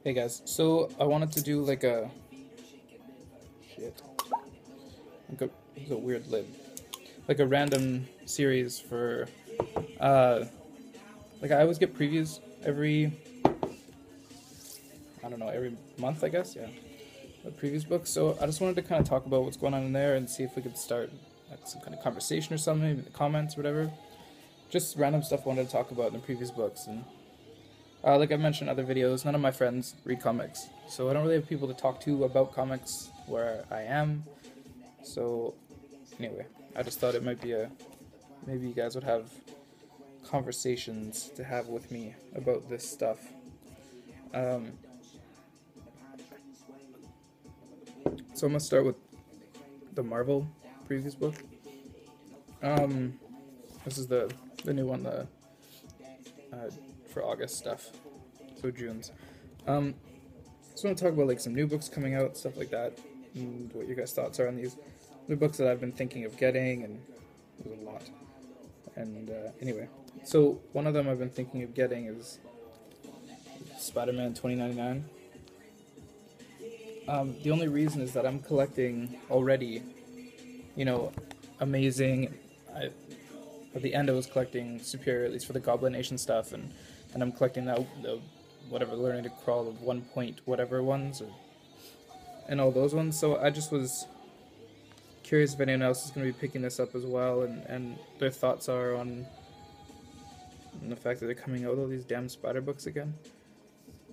Hey guys, so I wanted to do like a shit, like a weird lid, like a random series for uh, like I always get previews every I don't know every month I guess a previews book. So I just wanted to kind of talk about what's going on in there and see if we could start like some kind of conversation or something, maybe in the comments or whatever. Just random stuff I wanted to talk about in the previous books and like I mentioned in other videos, none of my friends read comics, so I don't really have people to talk to about comics where I am. So anyway, I just thought it might be a maybe you guys would have conversations to have with me about this stuff. Um, so I'm gonna start with the Marvel previous book. Um, this is the new one, the for August stuff, so June's. So I want to talk about like some new books coming out, stuff like that, and what your guys' thoughts are on these new books that I've been thinking of getting, and there's a lot. And anyway, so one of them I've been thinking of getting is Spider-Man 2099. The only reason is that I'm collecting already, you know, Amazing. At the end, I was collecting Superior, at least for the Goblin Nation stuff, and I'm collecting the whatever Learning to Crawl of 1 point whatever ones, and all those ones. So I just was curious if anyone else is going to be picking this up as well, and their thoughts are on the fact that they're coming out with all these damn spider books again.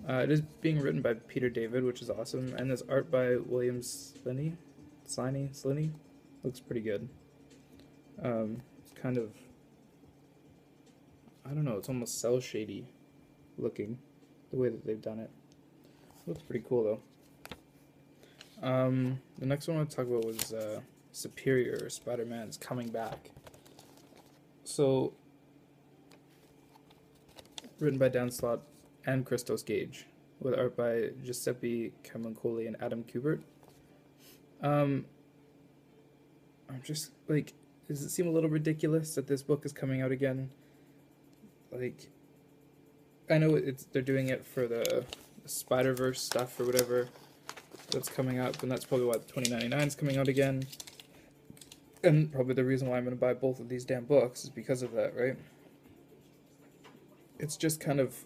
It is being written by Peter David, which is awesome, and there's art by William Sliney. Looks pretty good. It's kind of, I don't know, it's almost cell shady looking, the way that they've done it. Looks pretty cool though. The next one I want to talk about was Superior, Spider-Man's Coming Back. So, written by Dan Slott and Christos Gage, with art by Giuseppe Camuncoli and Adam Kubert. I'm just like, does it seem a little ridiculous that this book is coming out again? Like, I know they're doing it for the Spider-Verse stuff or whatever that's coming up, and that's probably why 2099 is coming out again. And probably the reason why I'm going to buy both of these damn books is because of that, right? It's just kind of,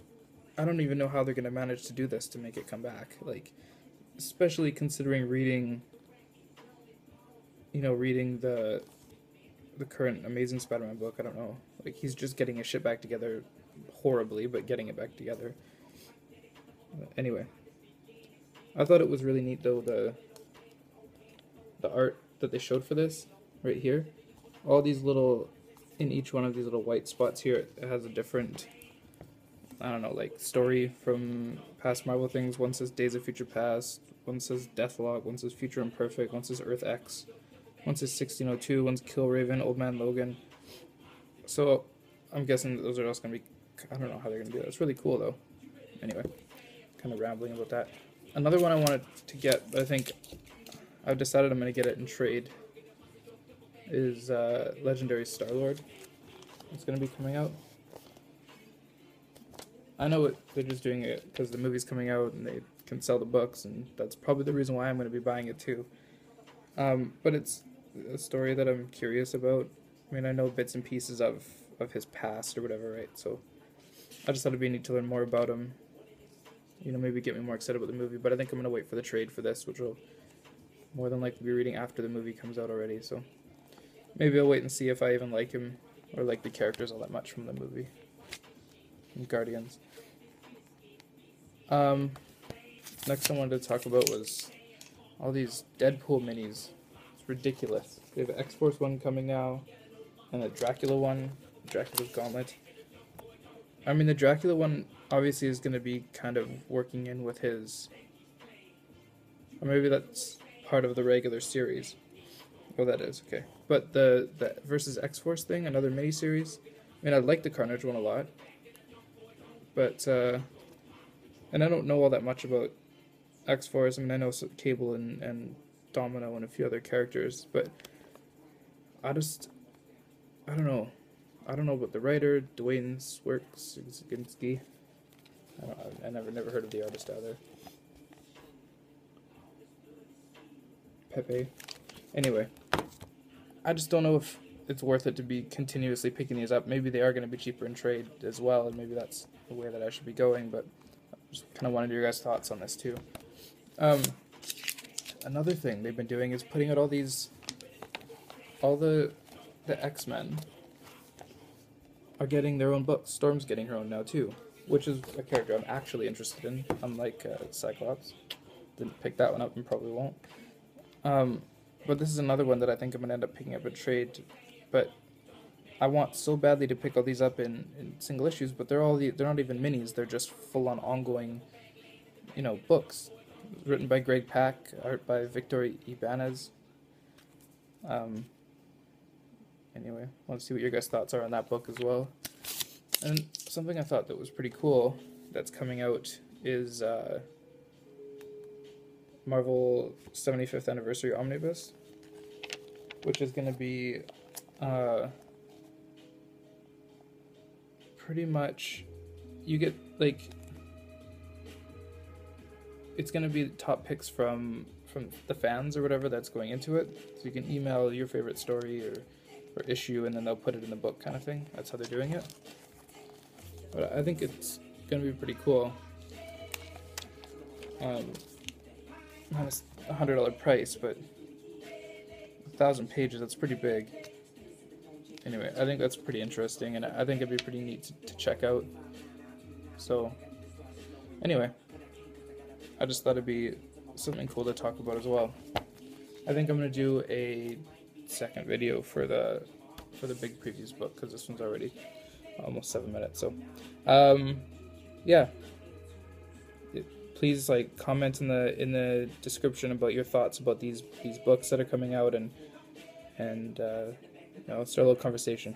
I don't even know how they're going to manage to do this to make it come back. Like, especially considering reading the current Amazing Spider-Man book. I don't know. Like, he's just getting his shit back together horribly, but getting it back together. Anyway, I thought it was really neat though, the art that they showed for this right here. All these little, in each one of these little white spots here, it has a different, I don't know, like story from past Marvel things. One says Days of Future Past, one says Deathlok, one says Future Imperfect, one says Earth X, one says 1602, one's Killraven, Old Man Logan. So I'm guessing those are also going to be, I don't know how they're going to do that. It's really cool though. Anyway, kind of rambling about that. Another one I wanted to get, but I think I've decided I'm going to get it in trade, is Legendary Star-Lord. It's going to be coming out. I know they're just doing it because the movie's coming out and they can sell the books, and that's probably the reason why I'm going to be buying it too. But it's a story that I'm curious about. I mean, I know bits and pieces of his past or whatever, right? So I just thought it'd be neat to learn more about him. You know, maybe get me more excited about the movie, but I think I'm going to wait for the trade for this, which will more than likely be reading after the movie comes out already, so maybe I'll wait and see if I even like him or like the characters all that much from the movie. From Guardians. Next I wanted to talk about was all these Deadpool minis. It's ridiculous. They have an X-Force one coming now, and a Dracula one, Dracula's Gauntlet. I mean, the Dracula one obviously is going to be kind of working in with his, or maybe that's part of the regular series. Oh, that is, okay. But the versus X-Force thing, another mini-series. I mean, I like the Carnage one a lot. But, and I don't know all that much about X-Force. I mean, I know Cable and Domino and a few other characters, but I don't know. I don't know about the writer, Dwayne Swerksky. I never heard of the artist either. Pepe. Anyway, I just don't know if it's worth it to be continuously picking these up. Maybe they are going to be cheaper in trade as well, and maybe that's the way that I should be going, but I just kind of wanted your guys' thoughts on this too. Another thing they've been doing is putting out all the X-Men are getting their own books. Storm's getting her own now too, which is a character I'm actually interested in, unlike Cyclops. Didn't pick that one up and probably won't. But this is another one that I think I'm going to end up picking up in trade, but I want so badly to pick all these up in single issues, but they're not even minis, they're just full-on ongoing, books. Written by Greg Pak, art by Victor Ibanez. Anyway, I want to see what your guys' thoughts are on that book as well. And something I thought that was pretty cool that's coming out is Marvel 75th Anniversary Omnibus, which is going to be pretty much, you get, like, it's going to be top picks from the fans or whatever that's going into it. So you can email your favorite story or issue, and then they'll put it in the book kind of thing. That's how they're doing it. But I think it's going to be pretty cool. Minus $100 price, but 1,000 pages, that's pretty big. Anyway, I think that's pretty interesting, and I think it'd be pretty neat to check out. So, anyway, I just thought it'd be something cool to talk about as well. I think I'm going to do a second video for the big previews book, because this one's already almost 7 minutes. So, yeah. Please comment in the description about your thoughts about these books that are coming out, and let's start a little conversation.